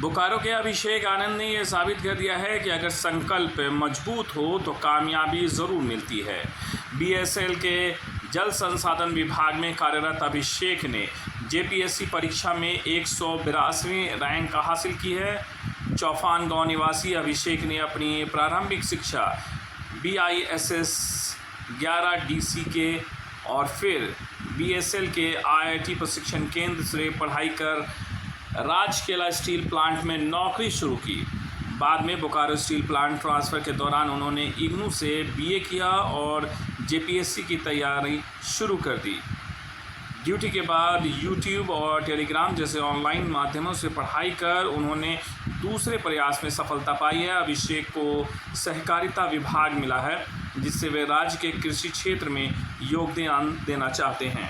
बोकारो के अभिषेक आनंद ने यह साबित कर दिया है कि अगर संकल्प मजबूत हो तो कामयाबी ज़रूर मिलती है। बीएसएल के जल संसाधन विभाग में कार्यरत अभिषेक ने जेपीएससी परीक्षा में 182वीं रैंक हासिल की है। चौफान गांव निवासी अभिषेक ने अपनी प्रारंभिक शिक्षा BISS 11 DC के और फिर बीएसएल के IIT प्रशिक्षण केंद्र से पढ़ाई कर राजकेला स्टील प्लांट में नौकरी शुरू की। बाद में बोकारो स्टील प्लांट ट्रांसफ़र के दौरान उन्होंने इग्नू से BA किया और जेपीएससी की तैयारी शुरू कर दी। ड्यूटी के बाद यूट्यूब और टेलीग्राम जैसे ऑनलाइन माध्यमों से पढ़ाई कर उन्होंने दूसरे प्रयास में सफलता पाई है। अभिषेक को सहकारिता विभाग मिला है, जिससे वे राज्य के कृषि क्षेत्र में योगदान देना चाहते हैं।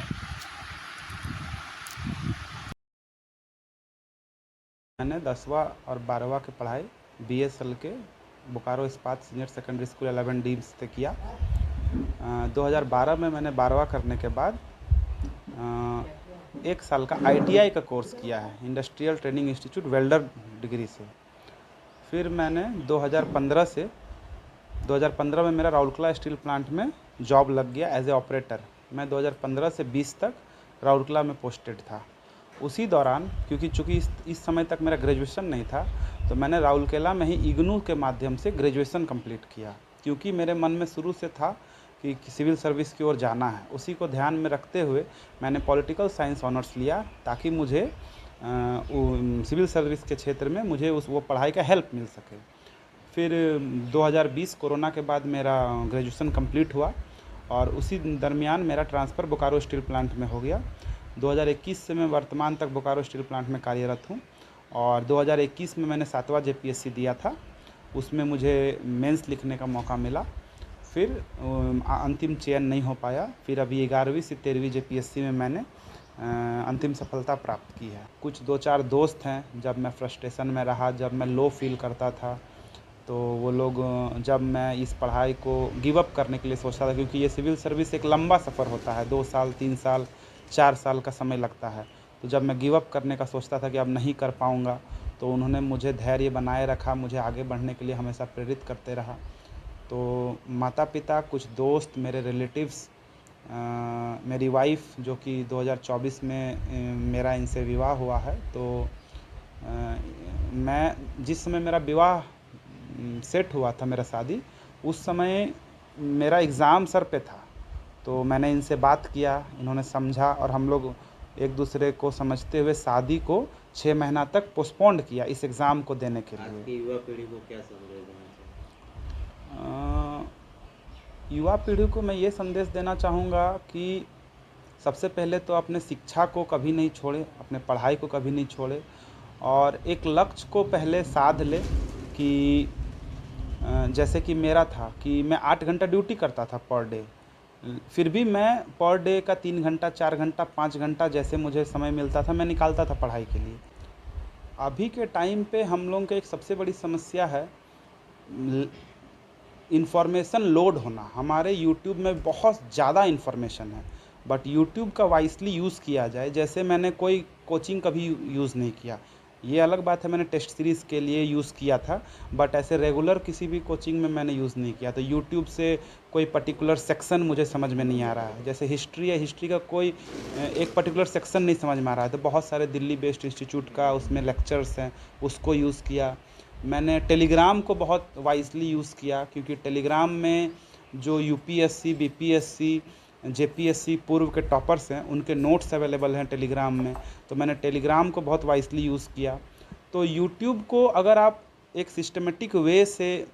मैंने 10वां और 12वां की पढ़ाई BSL के बोकारो इस्पात सीनियर सेकेंडरी स्कूल 11D से किया। 2012 में मैंने 12वां करने के बाद 1 साल का ITI का कोर्स किया है, industrial training institute welder degree से। फिर मैंने 2015 में मेरा राउरकेला स्टील प्लांट में जॉब लग गया एज ए ऑपरेटर। मैं 2015 से 20 तक राउरकेला में पोस्टेड था। उसी दौरान चूँकि इस समय तक मेरा ग्रेजुएशन नहीं था, तो मैंने राउरकेला में ही इग्नू के माध्यम से ग्रेजुएशन कंप्लीट किया, क्योंकि मेरे मन में शुरू से था कि सिविल सर्विस की ओर जाना है। उसी को ध्यान में रखते हुए मैंने पॉलिटिकल साइंस ऑनर्स लिया, ताकि मुझे सिविल सर्विस के क्षेत्र में मुझे वो पढ़ाई का हेल्प मिल सके। फिर 2020 कोरोना के बाद मेरा ग्रेजुएशन कंप्लीट हुआ और उसी दरमियान मेरा ट्रांसफ़र बोकारो स्टील प्लांट में हो गया। 2021 से मैं वर्तमान तक बोकारो स्टील प्लांट में कार्यरत हूँ और 2021 में मैंने 7वां जेपीएससी दिया था। उसमें मुझे मेंस लिखने का मौका मिला, फिर अंतिम चयन नहीं हो पाया। फिर अभी 11वीं से 13वीं जेपीएससी में मैंने अंतिम सफलता प्राप्त की है। कुछ 2-4 दोस्त हैं, जब मैं फ्रस्ट्रेशन में रहा, जब मैं लो फील करता था, तो वो लोग, जब मैं इस पढ़ाई को गिव अप करने के लिए सोचता था, क्योंकि ये सिविल सर्विस एक लंबा सफ़र होता है, 2 साल 3 साल 4 साल का समय लगता है। तो जब मैं गिव अप करने का सोचता था कि अब नहीं कर पाऊँगा, तो उन्होंने मुझे धैर्य बनाए रखा, मुझे आगे बढ़ने के लिए हमेशा प्रेरित करते रहा। तो माता पिता, कुछ दोस्त, मेरे रिलेटिव्स, मेरी वाइफ जो कि 2024 में मेरा इनसे विवाह हुआ है। तो मैं जिस समय मेरा विवाह सेट हुआ था, मेरा शादी, उस समय मेरा एग्ज़ाम सर पे था। तो मैंने इनसे बात किया, इन्होंने समझा और हम लोग एक दूसरे को समझते हुए शादी को 6 महीना तक पोस्टपोन्ड किया इस एग्ज़ाम को देने के लिए। आपकी युवा पीढ़ी को क्या संदेश देना चाहिए? युवा पीढ़ी को मैं ये संदेश देना चाहूँगा कि सबसे पहले तो अपने शिक्षा को कभी नहीं छोड़े, अपने पढ़ाई को कभी नहीं छोड़े और एक लक्ष्य को पहले साध ले। कि जैसे कि मेरा था कि मैं 8 घंटा ड्यूटी करता था पर डे, फिर भी मैं पर डे का 3 घंटा 4 घंटा 5 घंटा जैसे मुझे समय मिलता था, मैं निकालता था पढ़ाई के लिए। अभी के टाइम पे हम लोगों की एक सबसे बड़ी समस्या है इन्फॉर्मेशन लोड होना। हमारे यूट्यूब में बहुत ज़्यादा इन्फॉर्मेशन है, बट यूट्यूब का वाइसली यूज़ किया जाए। जैसे मैंने कोई कोचिंग कभी यूज़ नहीं किया, ये अलग बात है, मैंने टेस्ट सीरीज़ के लिए यूज़ किया था, बट ऐसे रेगुलर किसी भी कोचिंग में मैंने यूज़ नहीं किया। तो यूट्यूब से कोई पर्टिकुलर सेक्शन मुझे समझ में नहीं आ रहा है। जैसे हिस्ट्री है, हिस्ट्री का कोई एक पर्टिकुलर सेक्शन नहीं समझ में आ रहा है, तो बहुत सारे दिल्ली बेस्ड इंस्टीट्यूट का उसमें लेक्चर्स हैं, उसको यूज़ किया। मैंने टेलीग्राम को बहुत वाइजली यूज़ किया, क्योंकि टेलीग्राम में जो यूपीएससी, बीपीएससी, जेपीएससी पूर्व के टॉपर्स हैं, उनके नोट्स अवेलेबल हैं टेलीग्राम में। तो मैंने टेलीग्राम को बहुत वाइजली यूज़ किया। तो यूट्यूब को अगर आप एक सिस्टमेटिक वे से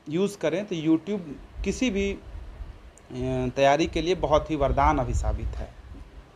यूज़ करें, तो यूट्यूब किसी भी तैयारी के लिए बहुत ही वरदान अभी साबित है।